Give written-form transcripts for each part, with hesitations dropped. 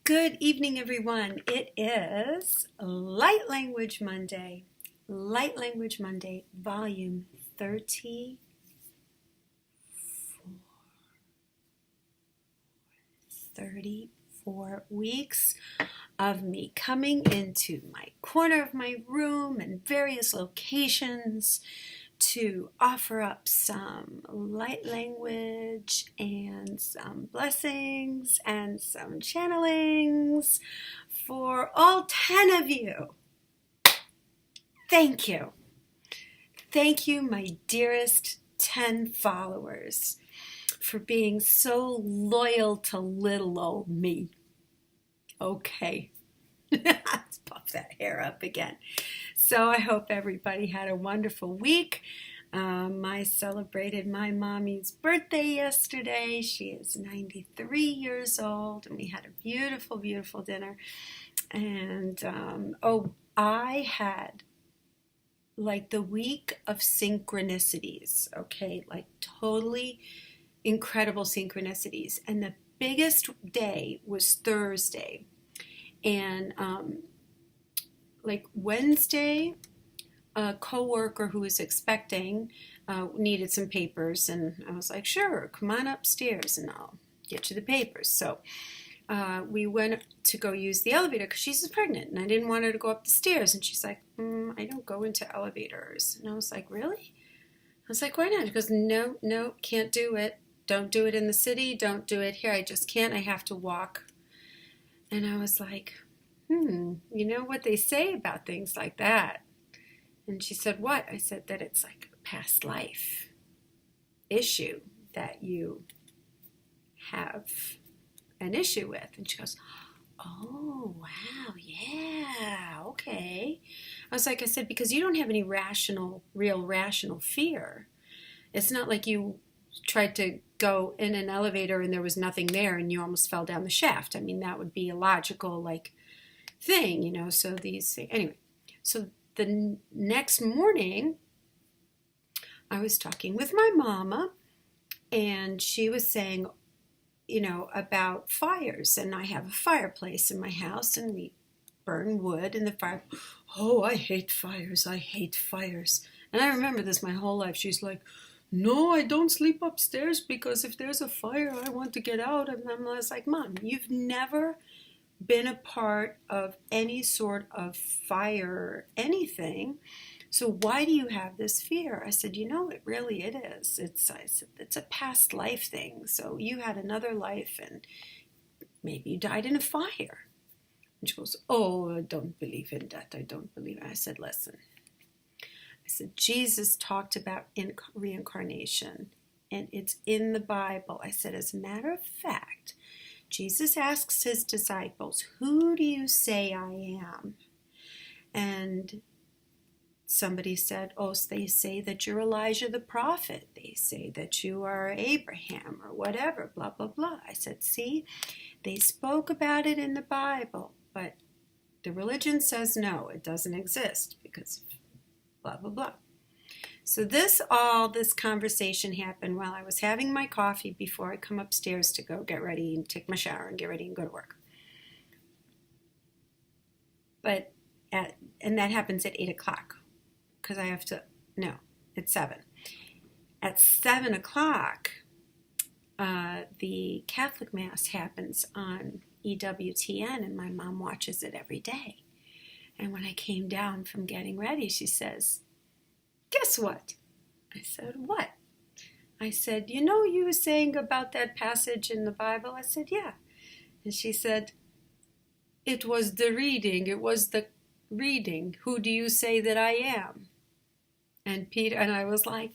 Good evening, everyone. It is Light Language Monday. Light Language Monday, volume 34. 34 weeks of me coming into my corner of my room and various locations to offer up some light language and some blessings and some channelings for all 10 of you. Thank you. Thank you, my dearest 10 followers, for being so loyal to little old me. Okay. Let's puff that hair up again. So I hope everybody had a wonderful week. I celebrated my mommy's birthday yesterday. She is 93 years old, and we had a beautiful, beautiful dinner. And I had like the week of synchronicities, okay? Like totally incredible synchronicities. And the biggest day was Thursday. And like Wednesday, a coworker who was expecting needed some papers, and I was like, sure, come on upstairs and I'll get you the papers. So we went to go use the elevator because she's pregnant, and I didn't want her to go up the stairs. And she's like, I don't go into elevators. And I was like, really? I was like, why not? She goes, no, can't do it. Don't do it in the city. Don't do it here. I just can't. I have to walk. And I was like, you know what they say about things like that? And she said, what? I said that it's like a past life issue that you have an issue with. And she goes, oh, wow, yeah, okay. I said, because you don't have any real rational fear. It's not like you tried to go in an elevator and there was nothing there and you almost fell down the shaft. I mean, that would be a logical, thing, so these things. Anyway, so the next morning, I was talking with my mama, and she was saying, about fires. And I have a fireplace in my house, and we burn wood in the fire. Oh, I hate fires. I hate fires. And I remember this my whole life. She's like, no, I don't sleep upstairs because if there's a fire, I want to get out. And I was like, Mom, you've never been a part of any sort of fire or anything. So why do you have this fear? I said, it is. It's a past life thing. So you had another life and maybe you died in a fire. And she goes, oh, I don't believe in that. I don't believe it. I said, listen. I said, Jesus talked about reincarnation, and it's in the Bible. I said, as a matter of fact, Jesus asks his disciples, who do you say I am? And somebody said, oh, they say that you're Elijah the prophet. They say that you are Abraham or whatever, blah, blah, blah. I said, see, they spoke about it in the Bible, but the religion says no, it doesn't exist because blah, blah, blah. So this conversation happened while I was having my coffee before I come upstairs to go get ready and take my shower and get ready and go to work. And that happens at 8 o'clock because I have to, no, it's 7. At 7 o'clock, the Catholic Mass happens on EWTN, and my mom watches it every day. And when I came down from getting ready, she says, guess what? I said, what? I said, you were saying about that passage in the Bible? I said, yeah. And she said, it was the reading. It was the reading. Who do you say that I am? And I was like,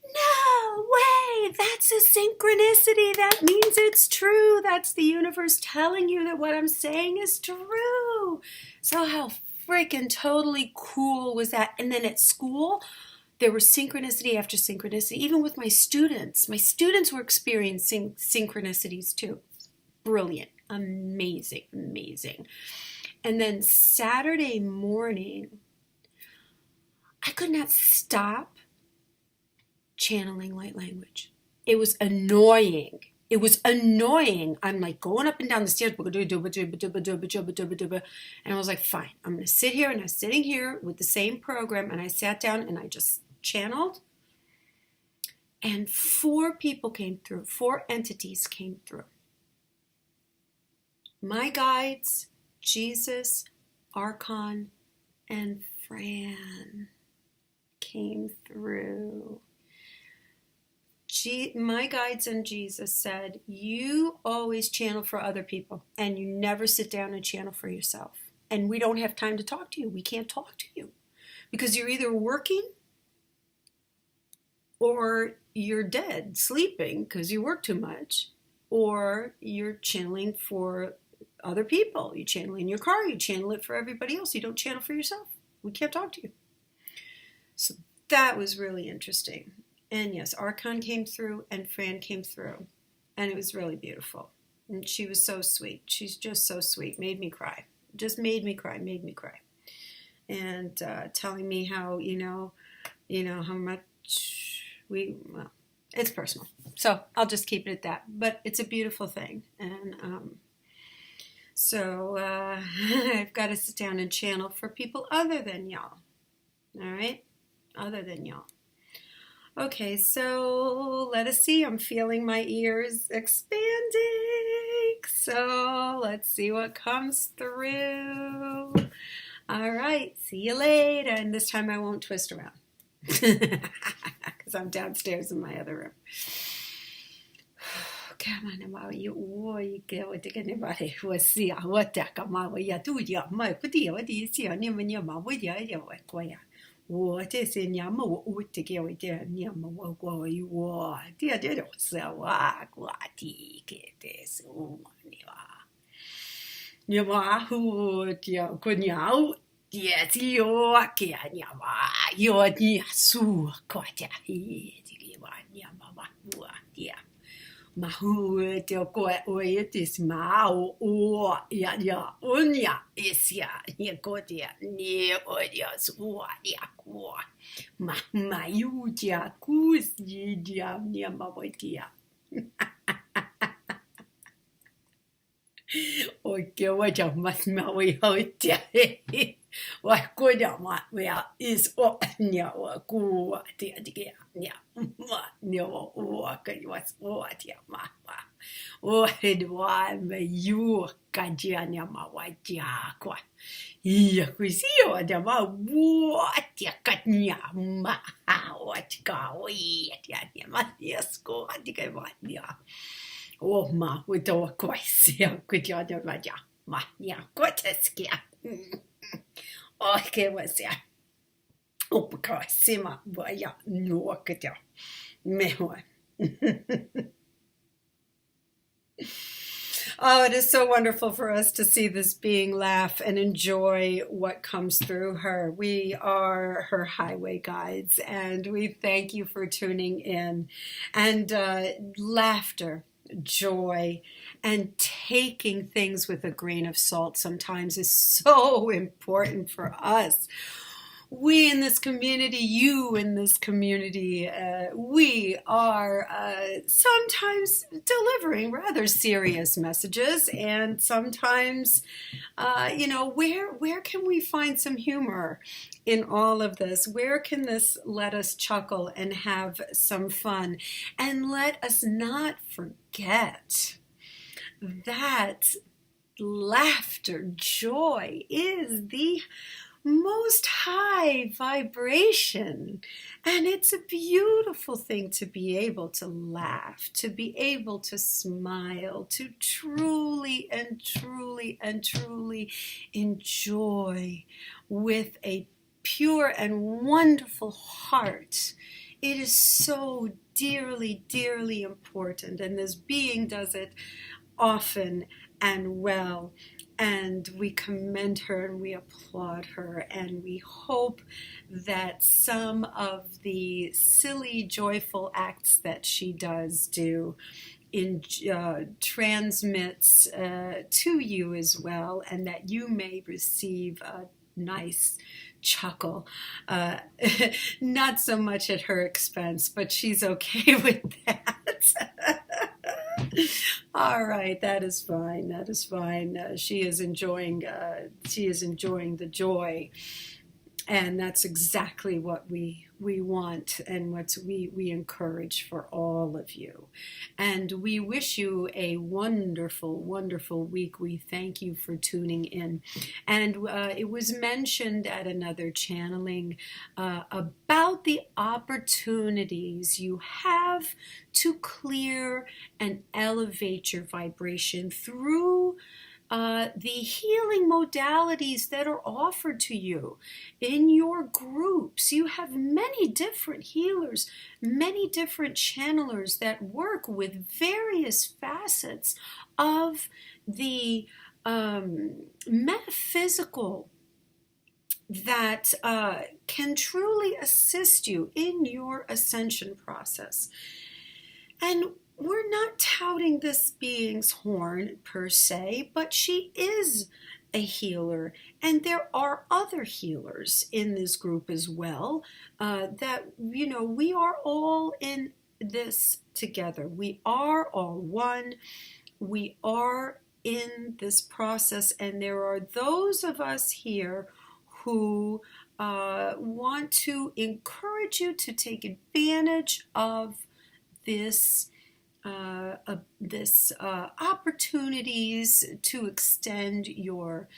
no way, that's a synchronicity. That means it's true. That's the universe telling you that what I'm saying is true. So how freaking totally cool was that? And then at school, there was synchronicity after synchronicity. Even with my students were experiencing synchronicities too. Brilliant, amazing, amazing. And then Saturday morning, I could not stop channeling light language. It was annoying. It was annoying. I'm like going up and down the stairs. And I was like, fine, I'm going to sit here. And I was sitting here with the same program. And I sat down and I just channeled. And 4 people came through. 4 entities came through. My guides, Jesus, Archon, and Fran came through. My guides and Jesus said, you always channel for other people and you never sit down and channel for yourself. And we don't have time to talk to you. We can't talk to you because you're either working or you're dead, sleeping because you work too much, or you're channeling for other people. You channel in your car, you channel it for everybody else. You don't channel for yourself. We can't talk to you. So that was really interesting. And yes, Archon came through and Fran came through. And it was really beautiful. And she was so sweet. She's just so sweet. Made me cry. Just made me cry. And telling me how, how much well, it's personal. So I'll just keep it at that. But it's a beautiful thing. And so I've got to sit down and channel for people other than y'all. All right? Other than y'all. Okay, so let us see. I'm feeling my ears expanding. So let's see what comes through. All right, see you later. And this time I won't twist around because I'm downstairs in my other room. Come on, you get what anybody was see what that come out. Yeah, do ya, my good deal. What do you see? I'm in your mouth with you. What is in your mouth? What to get with your near my go you are. Dear, dear, so what get this woman. You are who you could out. Yes, you are can you're near so quite a heat. You are dear. Mahu te koe oe te sma o ya unya isia ni kotia ni odia sua dia ko ma yutia kusi dia ni mabotia o ke waja mas ma we hotia wa ko dia ma we is o nya wa ku dia dia nya ma ni o ka was o dia ma o edwa me yu ka dia nya ma wa dia kwa ia kusi o dia ma wo dia ka nya ma o ka o dia nya ma yes ko dia ma dia o ma we to kwa sia ku dia dia ma nya ko teskia o ke was ya o ka sima wa ya no ka dia me ho. Oh, it is so wonderful for us to see this being laugh and enjoy what comes through her. We are her highway guides, and we thank you for tuning in. And laughter, joy, and taking things with a grain of salt sometimes is so important for us. We in this community, you in this community, we are sometimes delivering rather serious messages, and sometimes, where can we find some humor in all of this? Where can this let us chuckle and have some fun? And let us not forget that laughter, joy is the most high vibration, and it's a beautiful thing to be able to laugh, to be able to smile, to truly and truly and truly enjoy with a pure and wonderful heart. It is so dearly, dearly important, and this being does it often and well. And we commend her and we applaud her, and we hope that some of the silly, joyful acts that she does do transmits to you as well, and that you may receive a nice chuckle. Not so much at her expense, but she's okay with that. All right, that is fine. That is fine. She is enjoying. She is enjoying the joy, and that's exactly what we want, and what we encourage for all of you. And we wish you a wonderful, wonderful week. We thank you for tuning in. And it was mentioned at another channeling about the opportunities you have to clear and elevate your vibration through the healing modalities that are offered to you in your groups. You have many different healers, many different channelers that work with various facets of the metaphysical that can truly assist you in your ascension process. And we're not touting this being's horn per se, but she is a healer, and there are other healers in this group as well. That, you know, we are all in this together. We are all one. We are in this process, and there are those of us here who want to encourage you to take advantage of this opportunities to extend your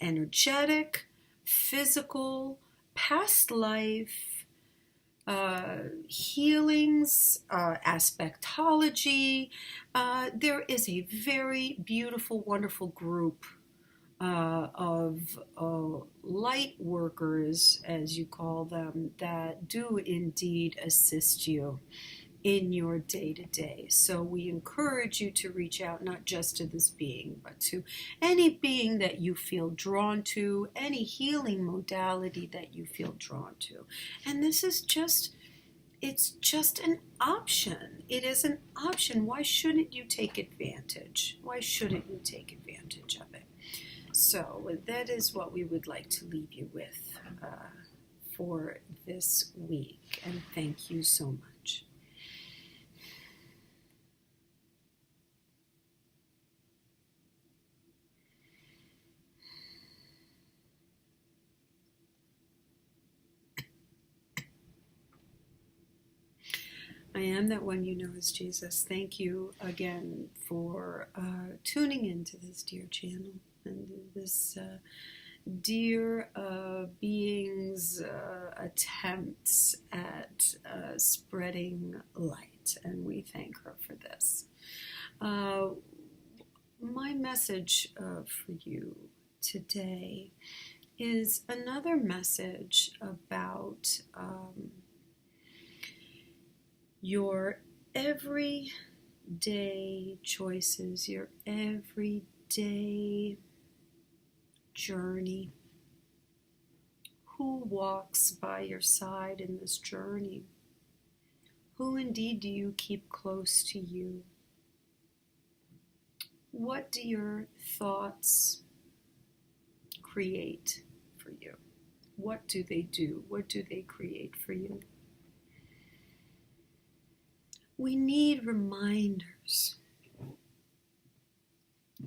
energetic, physical, past life healings, aspectology. There is a very beautiful, wonderful group of light workers, as you call them, that do indeed assist you in your day-to-day. So we encourage you to reach out not just to this being, but to any being that you feel drawn to, any healing modality that you feel drawn to. And this is just, it's just an option. It is an option. Why shouldn't you take advantage? Why shouldn't you take advantage of it? So that is what we would like to leave you with for this week. And thank you so much. I am that one you know as Jesus. Thank you again for tuning into this dear channel and this dear being's attempts at spreading light. And we thank her for this. My message for you today is another message about your everyday choices, your everyday journey. Who walks by your side in this journey? Who indeed do you keep close to you? What do your thoughts create for you? What do they do? What do they create for you? We need reminders.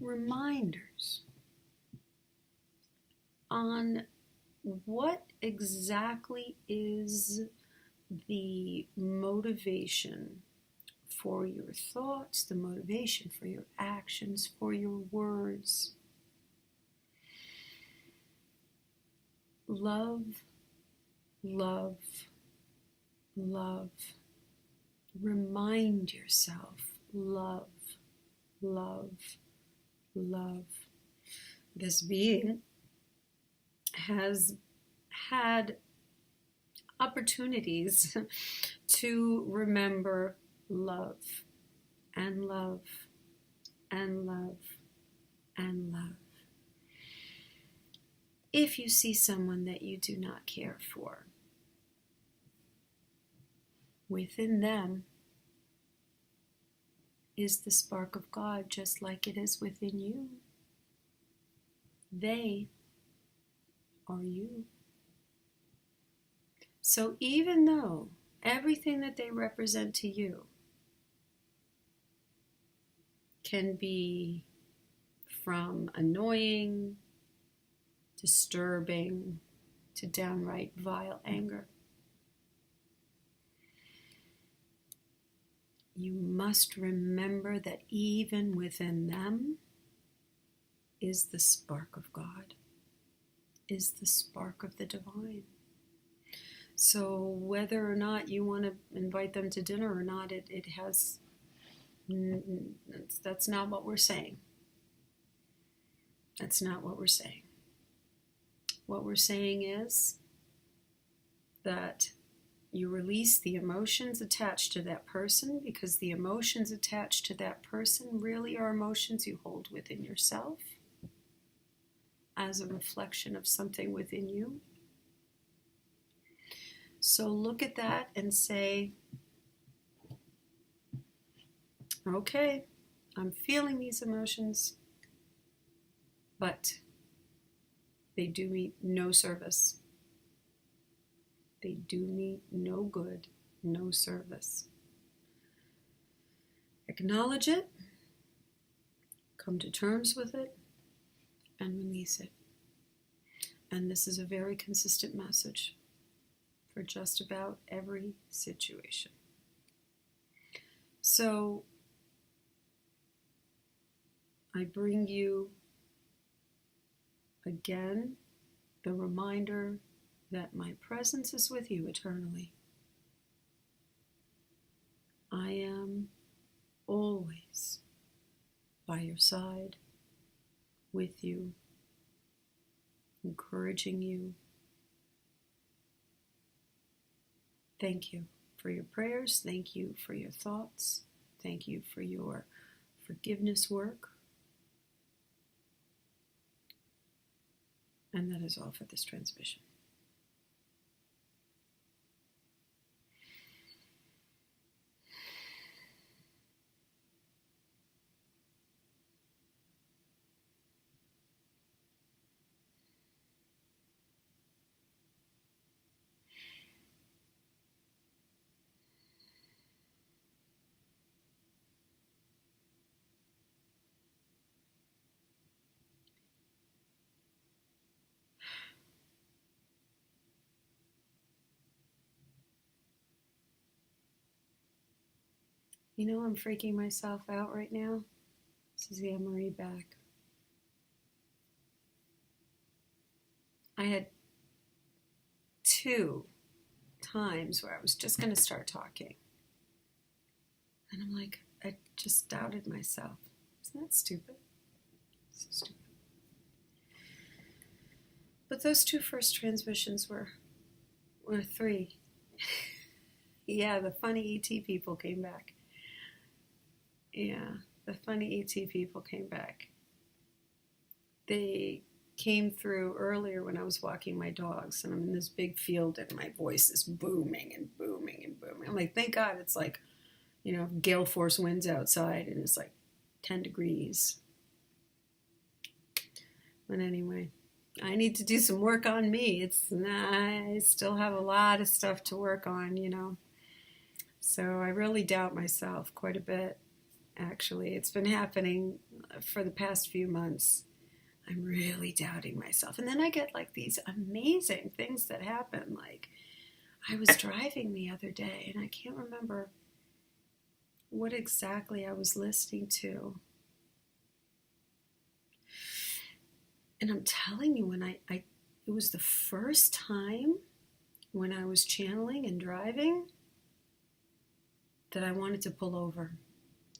Reminders on what exactly is the motivation for your thoughts, the motivation for your actions, for your words. Love, love, love. Remind yourself, love, love, love. This being has had opportunities to remember love and love and love and love. If you see someone that you do not care for, within them is the spark of God, just like it is within you. They are you. So even though everything that they represent to you can be from annoying, disturbing, to downright vile anger. You must remember that even within them is the spark of God, is the spark of the divine. So whether or not you want to invite them to dinner or not, that's not what we're saying. That's not what we're saying. What we're saying is that you release the emotions attached to that person, because the emotions attached to that person really are emotions you hold within yourself as a reflection of something within you. So look at that and say, okay, I'm feeling these emotions, but they do me no service. They do me no good, no service. Acknowledge it, come to terms with it, and release it. And this is a very consistent message for just about every situation. So I bring you again the reminder that my presence is with you eternally. I am always by your side, with you, encouraging you. Thank you for your prayers. Thank you for your thoughts. Thank you for your forgiveness work. And that is all for this transmission. You know, I'm freaking myself out right now. This is Anne-Marie back. I had 2 times where I was just going to start talking. And I'm like, I just doubted myself. Isn't that stupid? So stupid. But those 2 first transmissions were 3. Yeah, the funny ET people came back. Yeah, the funny ET people came back. They came through earlier when I was walking my dogs, and I'm in this big field and my voice is booming and booming and booming. I'm like, thank God it's like, you know, gale force winds outside and it's like 10 degrees. But anyway, I need to do some work on me. I still have a lot of stuff to work on, you know. So I really doubt myself quite a bit. Actually, it's been happening for the past few months. I'm really doubting myself. And then I get like these amazing things that happen. Like I was driving the other day and I can't remember what exactly I was listening to. And I'm telling you, when it was the first time when I was channeling and driving that I wanted to pull over.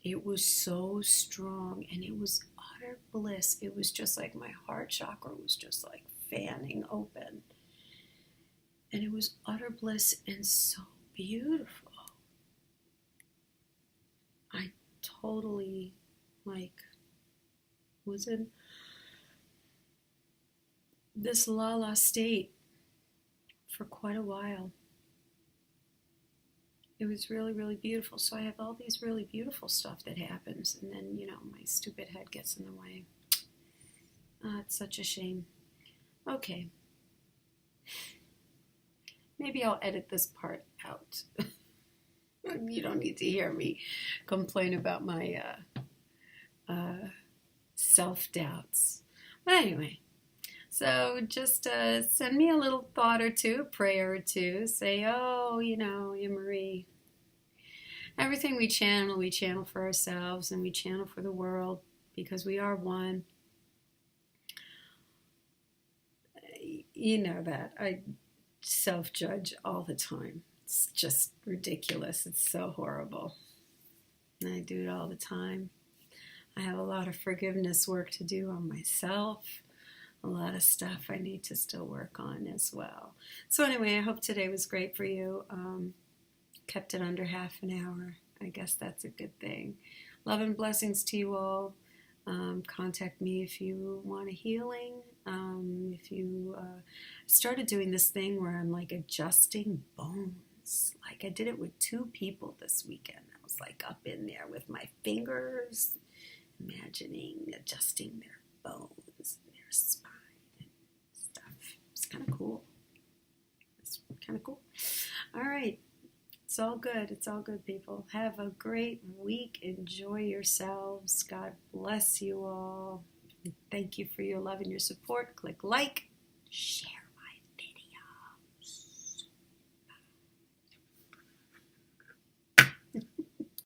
It was so strong and it was utter bliss. It was just like my heart chakra was just like fanning open. And it was utter bliss and so beautiful. I totally was in this la-la state for quite a while. It was really, really beautiful. So I have all these really beautiful stuff that happens. And then, you know, my stupid head gets in the way. It's such a shame. Okay. Maybe I'll edit this part out. You don't need to hear me complain about my self-doubts. But anyway, so just send me a little thought or two, a prayer or two. Say, oh, Marie, everything we channel for ourselves and we channel for the world because we are one. You know that. I self-judge all the time. It's just ridiculous. It's so horrible. And I do it all the time. I have a lot of forgiveness work to do on myself. A lot of stuff I need to still work on as well. So anyway, I hope today was great for you. Kept it under half an hour. I guess that's a good thing. Love and blessings to you all. Contact me if you want a healing. If you started doing this thing where I'm like adjusting bones. Like I did it with 2 people this weekend. I was like up in there with my fingers, imagining adjusting their bones, their spine and stuff. It's kind of cool. It's kind of cool. All right. It's all good. It's all good, people. Have a great week. Enjoy yourselves. God bless you all. Thank you for your love and your support. Click like, share.